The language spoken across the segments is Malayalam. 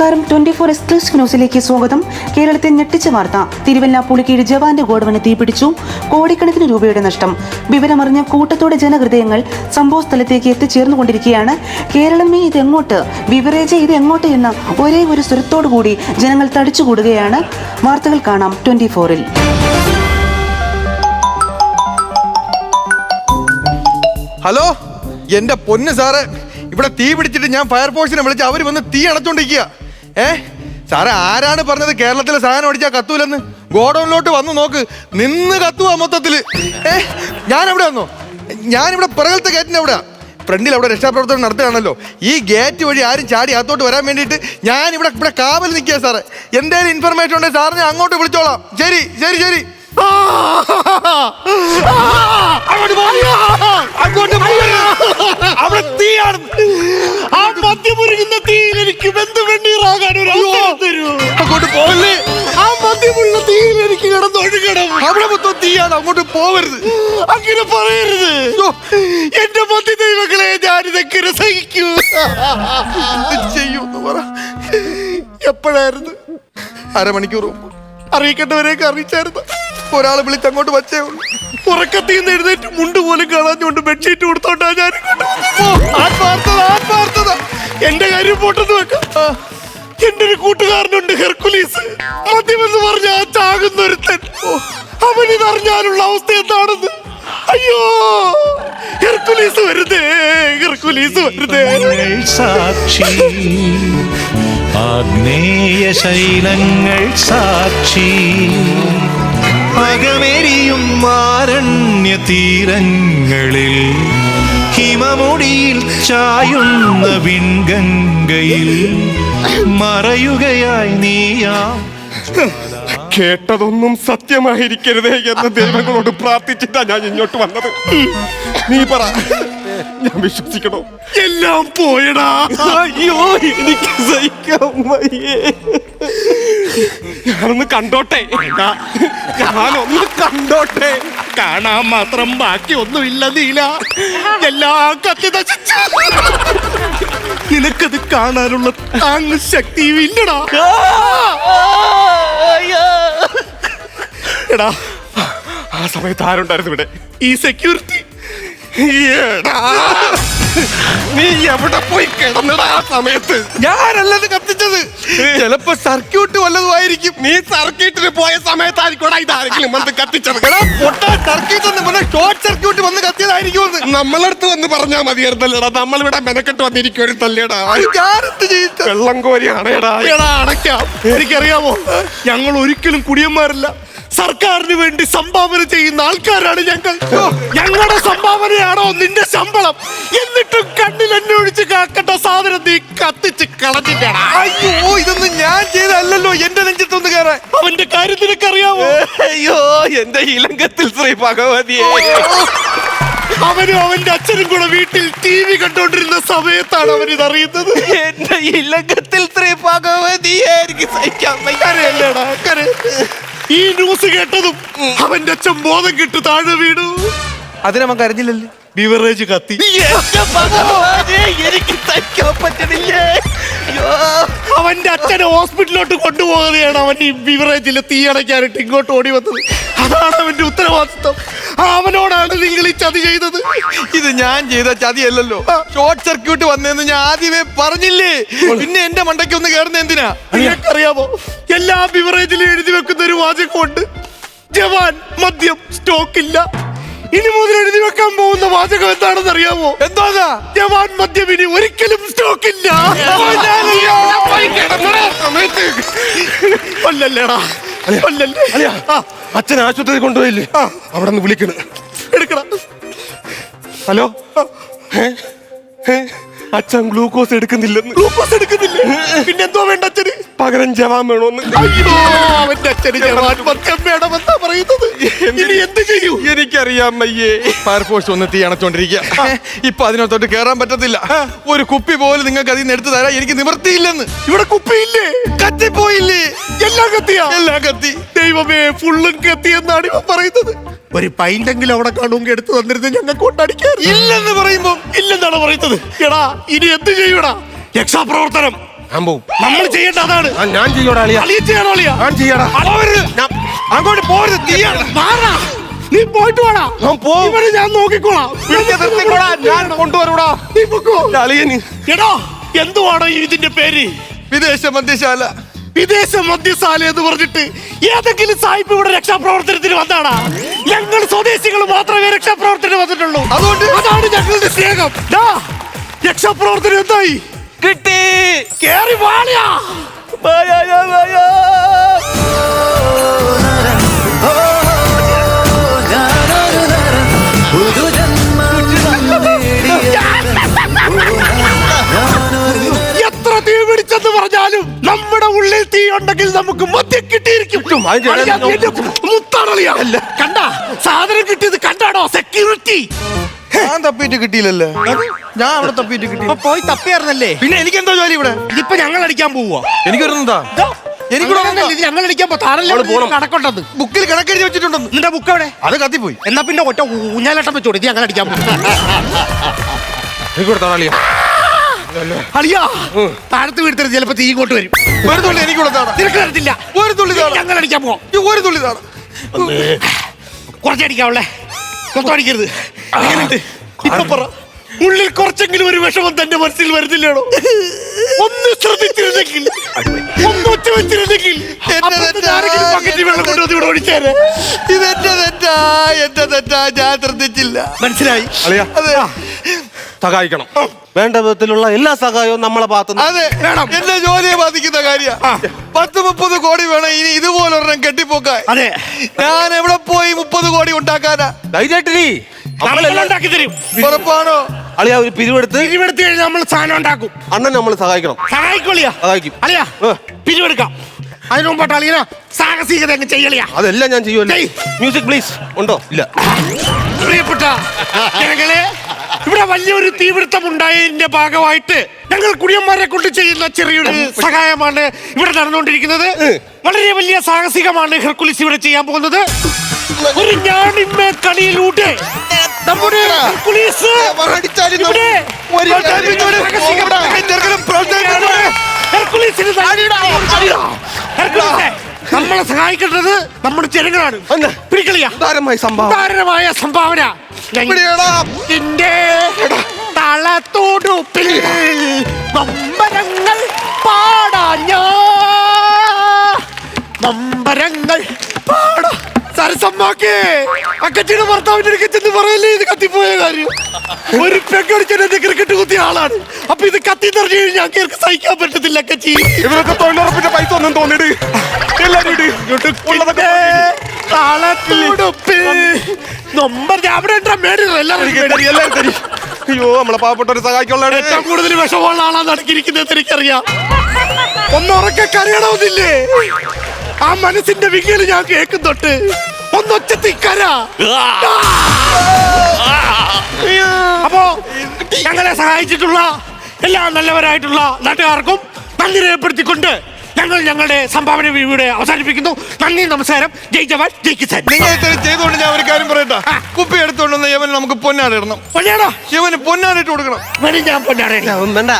നമസ്കാരം. 24 എക്സ്ക്ലൂസീവ് ന്യൂസിലേക്ക് സ്വാഗതം. കേരളത്തെ ഞെട്ടിച്ച വാർത്ത. തിരുവല്ല പുളിക്കീഴ് ജവാന്റെ ഗോഡൌണിന് തീപിടിച്ചു. കോടിക്കണക്കിന് രൂപയുടെ നഷ്ടം. വിവരമറിഞ്ഞ കൂട്ടത്തോടെ ജനഹൃദയങ്ങൾ സംഭവ സ്ഥലത്തേക്ക് എത്തിച്ചേർന്നുകൊണ്ടിരിക്കുകയാണ്. കേരളമേ ഇതെങ്ങോട്ട്, ബിവറേജ് ഇതെങ്ങോട്ട് എന്ന ഒരേ ഒരു സ്വരത്തോടുകൂടി ജനങ്ങൾ തടിച്ചുകൂടുകയാണ്. വാർത്തകൾ കാണാം 24-ൽ. ഹലോ, എന്റെ പൊന്ന് സാറ്, ഇവിടെ തീ പിടിച്ചിട്ട് ഞാൻ ഫയർഫോഴ്സിനെ വിളിച്ച് അവർ വന്ന് തീ അണച്ചോണ്ടിരിക്കുക. സാറേ, ആരാണ് പറഞ്ഞത് കേരളത്തിലെ സാധനം അടിച്ചാൽ കത്തൂലെന്ന്? ഗോഡൌണിലോട്ട് വന്ന് നോക്ക്, നിന്ന് കത്തുവാ മൊത്തത്തില്. ഞാൻ എവിടെ വന്നോ? ഞാനിവിടെ പിറകലത്തെ ഗേറ്റിന് എവിടെ, ഫ്രണ്ടിൽ അവിടെ രക്ഷാപ്രവർത്തനം നടത്തുകയാണല്ലോ. ഈ ഗേറ്റ് വഴി ആരും ചാടി അകത്തോട്ട് വരാൻ വേണ്ടിയിട്ട് ഞാൻ ഇവിടെ കാവൽ നിൽക്കുക സാറേ. എന്തെങ്കിലും ഇൻഫർമേഷൻ ഉണ്ടെങ്കിൽ സാറിനെ അങ്ങോട്ട് വിളിച്ചോളാം. ശരി ശരി ശരി. അവിടെ തീയാണ്. ആ മദ്യമുരുകുന്ന തീയിൽ എനിക്ക് ബന്ധുവെണ്ണീറാകാൻ ഒരു അവസരം തരൂ. അങ്ങോട്ട് പോകല്ലേ. ആ മദ്യമുള്ള തീയിൽ എനിക്ക് കിടന്നൊഴുകണം. അവിടെ മൊത്തം തീയാണ്, അങ്ങോട്ട് പോകരുത്. അങ്ങനെ പറയരുത്. എന്റെ മദ്യ ദൈവങ്ങളെ, ഞാനിതൊക്കെ സഹിക്കൂ. ചെയ്യൂന്ന് പറ. എപ്പോഴായിരുന്നു? അരമണിക്കൂർ അറിയിക്കേണ്ടവരെയൊക്കെ അറിയിച്ചായിരുന്നു. ഒരാളെ വിളിച്ച് അങ്ങോട്ട് വച്ചേ ഉള്ളൂ. ഉറക്കത്തിൽ നിന്ന് എഴുന്നേറ്റ് മുണ്ട് പോലും കളഞ്ഞുകൊണ്ട് ബെഡ്ഷീറ്റ് കൊടുത്തോണ്ടാ ഞാൻ. ആത്മാർത്ഥത. എന്റെ കാര്യം പോട്ടെന്ന് വെക്കാം. എന്റെ ഒരു കൂട്ടുകാരനുണ്ട്, ഹെർക്കുലീസ്. മദ്യമെന്ന് പറഞ്ഞാ ചാകുന്നൊരുത്തൻ. അവനിതറിഞ്ഞാലുള്ള അവസ്ഥ എന്താണെന്ന്. അയ്യോ, ഹെർക്കുലീസ് വരുതേ, ഹെർക്കുലീസ് വരുതേ. സാക്ഷി, ആഗ്നേയ ശൈലങ്ങൾ സാക്ഷി, അകമെരിയും ആരണ്യ തീരങ്ങളിൽ, ഹിമമുടിയിൽ ചായുന്ന വിൺഗംഗയിൽ മറയുകയായി നീയാം. കേട്ടതൊന്നും സത്യമായിരിക്കരുതേ എന്ന് ദൈവങ്ങളോട് പ്രാർത്ഥിച്ചിട്ടാ ഞാൻ ഇങ്ങോട്ട് വന്നത്. നീ പറ, ഞാൻ വിശ്വസിക്കണോ? എല്ലാം പോയടാ. അയ്യോ, എനിക്ക് സഹിക്കാൻ വയ്യേ. ഞാനൊന്ന് കണ്ടോട്ടെ, ഞാനൊന്ന് കണ്ടോട്ടെ. കാണാൻ മാത്രം ബാക്കി ഒന്നുമില്ല നീല. എല്ലാം കത്തി നശിച്ചു. നിനക്കത് കാണാനുള്ള താങ്ങ് ശക്തിയും ഇല്ലടാ. എടാ, ആ സമയത്ത് ആരുണ്ടായിരുന്നു ഇവിടെ? ഈ സെക്യൂരിറ്റി. നീ എവിടെ പോയി കിടന്നടാ ആ സമയത്ത്? ഞാനല്ലത് കത്തിച്ചത്. ചിലപ്പോ സർക്യൂട്ട് വല്ലതുമായിരിക്കും. നീ സർക്യൂട്ടിന് പോയ സമയത്തായിരിക്കും ഇതാരെങ്കിലും വന്ന് കത്തിച്ചത്. ഷോർട്ട് സർക്യൂട്ട് വന്ന് കത്തിയതായിരിക്കും. നമ്മളടുത്ത് വന്ന് പറഞ്ഞാൽ മതിയായിരുന്നല്ലേടാ. നമ്മളിവിടെ മെനക്കെട്ട് വന്നിരിക്കുവരുത്തല്ലേടാ. ഞാനെന്ത് വെള്ളം കോരി അണയടാ. അടയ്ക്കാം. എനിക്കറിയാമോ, ഞങ്ങൾ ഒരിക്കലും കുടിയന്മാരല്ല. സർക്കാരിന് വേണ്ടി സംഭാവന ചെയ്യുന്ന ആൾക്കാരാണ് ഞങ്ങൾ. ഞങ്ങളുടെ സംഭാവനയാണോ നിന്റെ ശമ്പളം? എന്നിട്ടും കണ്ണിൽ എന്നെ ഒഴിച്ച് കാക്കേണ്ട സാധനം നീ കത്തിച്ച് കളഞ്ഞിട്ടാണ്. അയ്യോ, ഇതൊന്നും ഞാൻ ചെയ്തല്ലോ. എന്റെ നെഞ്ചത്തൊന്ന് കയറാൻ. അവന്റെ കാര്യം നിനക്കറിയാമോ? അയ്യോ, എന്റെ ഇലങ്കത്തിൽ ശ്രീ ഭഗവതിയെ. അവനും അവന്റെ അച്ഛനും കൂടെ വീട്ടിൽ TV കണ്ടോണ്ടിരുന്ന സമയത്താണ് അവനിതറിയുന്നത്. എന്റെ ഇലങ്കത്തിൽ ശ്രീ ഭഗവതിയെ എനിക്ക് സഹിക്കാൻ കരയല്ലേടാ, കര. ഈ ന്യൂസ് കേട്ടതും അവന്റെ അച്ഛൻ ബോധം കിട്ടു താഴെ വീണു. അതിനവൻ കരഞ്ഞില്ലല്ലേ? ബിവറേജ് കത്തി. എനിക്ക് സഹിക്കാൻ പറ്റണില്ലേ. അവന്റെ അച്ഛനെ ഹോസ്പിറ്റലിലോട്ട് കൊണ്ടുപോകുകയാണ്. അവൻ ഈ ബിവറേജിൽ തീ അടയ്ക്കാനായിട്ട് ഇങ്ങോട്ട് ഓടി വന്നത്. അതാണ് അവന്റെ ഉത്തരവാദിത്വം. അവനോടാണ് നിങ്ങൾ ഈ ചതി ചെയ്തത്. ഇത് ഞാൻ ചെയ്ത ചതിയല്ലല്ലോ. ഷോർട്ട് സർക്യൂട്ട് വന്നെന്ന് ഞാൻ ആദ്യമേ പറഞ്ഞില്ലേ. പിന്നെ എന്റെ മണ്ടയ്ക്ക് ഒന്ന് കയറുന്ന എന്തിനാ? നിനക്കറിയാമോ, എല്ലാ ബിവറേജിലും എഴുതി വെക്കുന്ന ഒരു വാചകമുണ്ട്: ജവാൻ മദ്യം സ്റ്റോക്കില്ല. ഇനി മുതൽ എഴുതി വെക്കാൻ പോകുന്ന വാചകം എന്താണെന്ന് അറിയാമോ? എന്താ? ജവാൻ മദ്യം ഇനി ഒരിക്കലും സ്റ്റോക്കില്ല. അച്ഛൻ ആശുപത്രി കൊണ്ടുപോയില്ലേ? അവിടെ നിന്ന് വിളിക്കണ എടുക്കണം. ഹലോ, അച്ഛൻ ഗ്ലൂക്കോസ് എടുക്കുന്നില്ലെന്ന്. ഗ്ലൂക്കോസ് എടുക്കുന്നില്ല? പിന്നെന്തോ വേണ്ട അച്ഛന്? പകരം ജവാൻ വേണോന്ന്. അയ്യോ, അവന്റെ അച്ഛന് ജവാൻ മദ്യം വേണമെന്നാ പറയുന്നത്. ഇനി എന്ത് ചെയ്യൂ? എനിക്കറിയാം അയ്യേ. ഫയർഫോഴ്സ് ഒന്ന് തീ അണച്ചോണ്ടിരിക്കുക. ഇപ്പൊ അതിനകത്തോട്ട് കേറാൻ പറ്റത്തില്ല. ഒരു കുപ്പി പോലും നിങ്ങൾക്ക് അതിൽ നിന്ന് എടുത്തു തരാൻ എനിക്ക് നിവർത്തിയില്ലെന്ന്. ഇവിടെ കുപ്പിയില്ലേ? കത്തിപ്പോയില്ലേ? എല്ലാം കത്തിയാ? എല്ലാം കത്തി. ദൈവമേ, ഫുള്ളും കത്തി എന്നാണ് ഇവ പറയുന്നത്. ഒരു പൈന്റെങ്കിലും അവിടെ കാണുമെങ്കിൽ എടുത്തു തന്നിരുന്നത് ഞങ്ങൾക്ക് കൊണ്ടടിക്കാൻ. ഇല്ലെന്ന് പറയുമ്പോ ഇല്ലെന്നാണ് പറയുന്നത്. എടാ, ഇനി എന്ത് ചെയ്യൂടാ? രക്ഷാപ്രവർത്തനം ഞാൻ പോവും. നമ്മൾ ചെയ്യേണ്ട അതാണ്. ഞാൻ ചെയ്യോടാ അളിയ. അളിയ ചെയ്യണോ അളിയ? ഞാൻ ചെയ്യടാ. അങ്ങോട്ട് പോരുത്, തീയാണ്. മാറാ, നീ പോയിട്ട് വേണം. ഇവരെ ഞാൻ നോക്കിക്കോളാം. ഞാൻ കൊണ്ടുവരൂടാ. നീ പൊക്കോ. അളിയന് എടോ, എന്തുവാണോ ഇതിന്റെ പേര്? വിദേശ മദ്യശാല. വിദേശ മദ്യശാല എന്ന് പറഞ്ഞിട്ട് ഏതെങ്കിലും സായിപ്പ് ഇവിടെ രക്ഷാപ്രവർത്തനത്തിന് വന്നാടാ? ഞങ്ങൾ സ്വദേശികൾ മാത്രമേ രക്ഷാപ്രവർത്തനം വന്നിട്ടുള്ളൂ. അതാണ് ഞങ്ങളുടെ സ്നേഹം. രക്ഷാപ്രവർത്തനം എന്തായി? കിട്ടി. കേറി വാളിയാ. എത്ര തീ പിടിച്ചെന്ന് പറഞ്ഞാലും നമ്മുടെ ഉള്ളിൽ തീ ഉണ്ടെങ്കിൽ നമുക്ക് മദ്യം കിട്ടിയിരിക്കും. മുത്താണളിയാ. കണ്ട സാധനം കിട്ടിയത് കണ്ടാടോ? സെക്യൂരിറ്റി. ഞാൻ തപ്പിയിട്ട് കിട്ടിയില്ലല്ലേ? ഞാൻ അവിടെ തപ്പിയിട്ട് കിട്ടി. പോയി തപ്പിയായിരുന്നല്ലേ? പിന്നെ എനിക്കെന്തോ ജോലി ഇവിടെ? ഇതിപ്പോ ഞങ്ങൾ അടിക്കാൻ പോവാ. എനിക്കൊരുന്നതാ. ഞങ്ങൾ അടിക്കാൻ കണക്കുണ്ടെന്ന് ബുക്കിൽ കണക്കെഴുതി വെച്ചിട്ടുണ്ടെന്ന്. നിന്റെ ബുക്ക് എവിടെ? അത് കത്തിപ്പോയി. എന്നാ പിന്നെ ഒറ്റ ഊഞ്ഞാലട്ടം വെച്ചോടി. ഇത് ഞങ്ങൾ അടിക്കാൻ പോകും. അളിയാ, താഴത്ത് വീഴ്ത്തരുത്. ചിലപ്പോ തീ ഇങ്ങോട്ട് വരും. ഒരു തുള്ളി എനിക്ക് കൊടുത്താണ്. നിനക്ക് തരത്തില്ല. ഒരു തുള്ളി ഞങ്ങൾ അടിക്കാൻ പോവാം. ഒരു തുള്ളി താണ്. കുറച്ചടിക്കാവുള്ളേ, മൊത്തം അടിക്കരുത്. ഇപ്പൊ പറ, ഉള്ളിൽ കുറച്ചെങ്കിലും ഒരു വിഷമം തന്റെ മനസ്സിൽ വരുന്നില്ലേടോ? ഒന്ന് ശ്രദ്ധിച്ചിരുന്നെങ്കിൽ, ഒന്ന് ഒച്ച വെച്ചിരുന്നെങ്കിൽ വെള്ളം കൊണ്ടുവന്ന് ഇവിടെ ഒഴിച്ചേരെ. ഇതെന്റെ തെറ്റാ, എന്റെ തെറ്റാ. ഞാൻ ശ്രദ്ധിച്ചില്ല. മനസ്സിലായി? അതെ, സഹായിക്കണം. വേണ്ട വിധത്തിലുള്ള എല്ലാ സഹായവും നമ്മളെ ഭാഗത്തുനിന്ന്. അതെ, എന്റെ ജോലിയെ ബാധിക്കുന്ന കാര്യ. 10-30 കോടി വേണം ഇനി ഇതുപോലൊരെണ്ണം കെട്ടിപ്പോക്കാൻ. അതെ, ഞാൻ എവിടെ പോയി 30 കോടി ഉണ്ടാക്കാനാ? ധൈര്യമായിട്ടിരി, ഉണ്ടാക്കി തരും. ഉറപ്പാണോ? അളിയാ ഒരു പിരിവെടുത്ത് കഴിഞ്ഞാൽ നമ്മൾ സാധനം ഉണ്ടാക്കും. അണ്ണൻ നമ്മൾ സഹായിക്കണം. സഹായിക്കോളിയാ? സഹായിക്കും. അളിയാ, പിരിവെടുക്കാം. അതിന് മുമ്പോട്ട് അളിയന സാഹസികത അങ്ങ് ചെയ്യലിയാ. അതെല്ലാം ഞാൻ ചെയ്യുമല്ലോ. Music please. ഉണ്ടോ? ഇല്ല. പ്രിയപ്പെട്ട ജനങ്ങളെ, ഇവിടെ വലിയൊരു തീപിടുത്തം ഉണ്ടായതിന്റെ ഭാഗമായിട്ട് ഞങ്ങൾ കുടിയന്മാരെ കൊണ്ട് ചെയ്യുന്ന ചെറിയൊരു സഹായമാണ് ഇവിടെ നടന്നുകൊണ്ടിരിക്കുന്നത്. വളരെ വലിയ സാഹസികമാണ് ഹെർക്കുലിസ് ഇവിടെ ചെയ്യാൻ പോകുന്നത്. ഒരു ഞാണിന്മേ കളിയിലൂടെ നമ്മുടെ ഹെർക്കുലിസ് നമ്മളെ സഹായിക്കേണ്ടത് നമ്മുടെ ജനങ്ങളാണ്. ദാരുണമായ സംഭാവന തളത്തോടുപ്പിൽ നൊമ്പരങ്ങൾ പാടാഞ്ഞ നൊമ്പരങ്ങൾ പാടാ. സരസമ്മാക്കേ, അക്കച്ചിയുടെ ഭർത്താവിന്റെ ചെന്ന് പറയല്ലേ ഇത് കത്തിപ്പോയ കാര്യം. ഒരു പെക്കടിച്ചെന്നെ ക്രിക്കറ്റ് കുത്തിയ ആളാണ്. അപ്പൊ ഇത് കത്തി നിറഞ്ഞു കഴിഞ്ഞാൽ അങ്ങേർക്ക് സഹിക്കാൻ പറ്റത്തില്ല. അക്കച്ചി, ഇവരൊക്കെ തൊഴിലുറപ്പിന്റെ പൈസ ഒന്നും തോന്നിട്ട് എല്ലാരും അയ്യോ, നമ്മളെ പാവപ്പെട്ടവരെ സഹായിക്കാനുള്ള ഏറ്റവും കൂടുതൽ വിഷമുള്ള ആളാണ് അടക്കിയിരിക്കുന്നത് എനിക്കറിയാം. ഒന്നുറക്കെ കരയണമെന്നില്ലേ? ആ മനസ്സിന്റെ വിങ്ങല് ഞാൻ കേൾക്കും തൊട്ട് ഒന്നൊച്ചത്തി കര. അപ്പോ ഞങ്ങളെ സഹായിച്ചിട്ടുള്ള എല്ലാ നല്ലവരായിട്ടുള്ള നാട്ടുകാർക്കും നന്ദി രേഖപ്പെടുത്തിക്കൊണ്ട് ഞങ്ങൾ ഞങ്ങളുടെ സംഭാവന ഇവിടെ അവസാനിപ്പിക്കുന്നു. നന്ദി, നമസ്കാരം. ജയ് ജവാൻ, ജയ് കിസാൻ. നിങ്ങൾ ചെയ്തുകൊണ്ട് ഞാൻ ഒരു കാര്യം പറയട്ടെ. കുപ്പി എടുത്തോണ്ടെന്ന് യവന് നമുക്ക് പൊന്നാട ഇടണം. പൊന്നാടോ? യവന് പൊന്നാടിട്ട് കൊടുക്കണം. ഇവന് ഞാൻ പൊന്നാട വേണ്ട.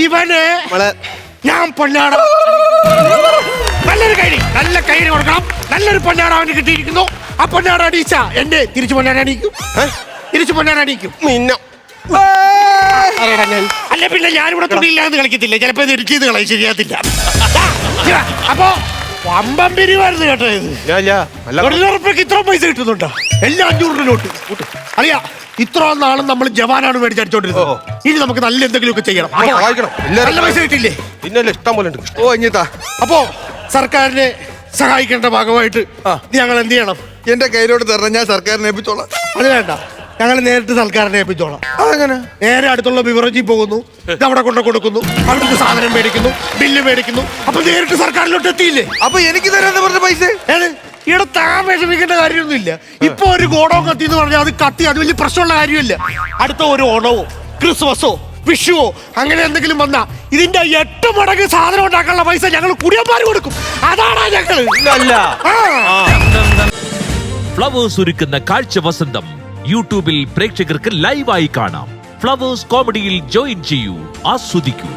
ഇവന് ഞാൻ പൊന്നാട. നല്ലൊരു കൈ, നല്ല കൈന് കൊടുക്കണം. നല്ലൊരു പൊന്നാട അവന് കിട്ടിയിരിക്കുന്നു. ആ പൊന്നാട അടിച്ച എന്റെ തിരിച്ചു പൊന്നാട അടിക്കും. തിരിച്ചു പൊന്നാട അടിക്കും. അല്ല പിന്നെ ഞാനിവിടെ തുണിയില്ലാന്ന് കളിക്കത്തില്ല. ചിലപ്പോ ഇത് ഇടിച്ചത് കളയും, ശരിയാത്തില്ല. അപ്പൊ വമ്പം പിരിവായിരുന്നു കേട്ടോ. ഇത് തൊഴിലുറപ്പിലേക്ക് ഇത്ര പൈസ കിട്ടുന്നുണ്ടോ? എല്ലാം 500 നോട്ട്. അറിയാ, ഇത്ര നാളും നമ്മൾ ജവാനാണ് മേടിച്ചടിച്ചോണ്ടിരുന്നത്. ഇനി നമുക്ക് നല്ല എന്തെങ്കിലുമൊക്കെ ചെയ്യണം. നല്ല പൈസ കിട്ടില്ലേ? പിന്നെ ഇഷ്ടം പോലെ ഉണ്ട്. ഓ, ഇഞ്ഞിത്താ. അപ്പോ സർക്കാരിനെ സഹായിക്കേണ്ട ഭാഗമായിട്ട് ഞങ്ങൾ എന്ത് ചെയ്യണം? എന്റെ കയ്യിലോട്ട് തരണം, ഞാൻ സർക്കാരിനെ ഏൽപ്പിച്ചോളാം. അത് വേണ്ട, ഞങ്ങൾ നേരിട്ട് സർക്കാരിനെ ഏൽപ്പിച്ചോളാം. അതങ്ങനെ? നേരെ അടുത്തുള്ള ബിവറേജിൽ പോകുന്നു, ഇതവിടെ കൊണ്ട് കൊടുക്കുന്നു, അവിടുത്തെ സാധനം മേടിക്കുന്നു, ബില്ല് മേടിക്കുന്നു. അപ്പൊ നേരിട്ട് സർക്കാരിലോട്ട് എത്തിയില്ലേ? അപ്പൊ എനിക്ക് തരാന്ന് പറഞ്ഞ പൈസ ഇവിടെ താൻ വിഷമിക്കേണ്ട കാര്യമൊന്നുമില്ല. ഇപ്പൊ ഒരു ഗോഡൗൺ കത്തി എന്ന് പറഞ്ഞാൽ അത് കത്തി, അത് വലിയ പ്രശ്നമുള്ള കാര്യമില്ല. അടുത്ത ഒരു ഓണവോ ക്രിസ്മസോ വിഷുവോ അങ്ങനെ എന്തെങ്കിലും വന്നാ ഇതിന്റെ 8 മടങ്ങ് സാധനം ഉണ്ടാക്കാനുള്ള പൈസ ഞങ്ങൾ കുടിയന്മാർ കൊടുക്കും. അതാണ് ഞങ്ങൾ. ഫ്ലവേഴ്സ് ഒരുക്കുന്ന കാഴ്ച വസന്തം യൂട്യൂബിൽ പ്രേക്ഷകർക്ക് ലൈവായി കാണാം. ഫ്ലവേഴ്സ് കോമഡിയിൽ ജോയിൻ ചെയ്യൂ, ആസ്വദിക്കൂ.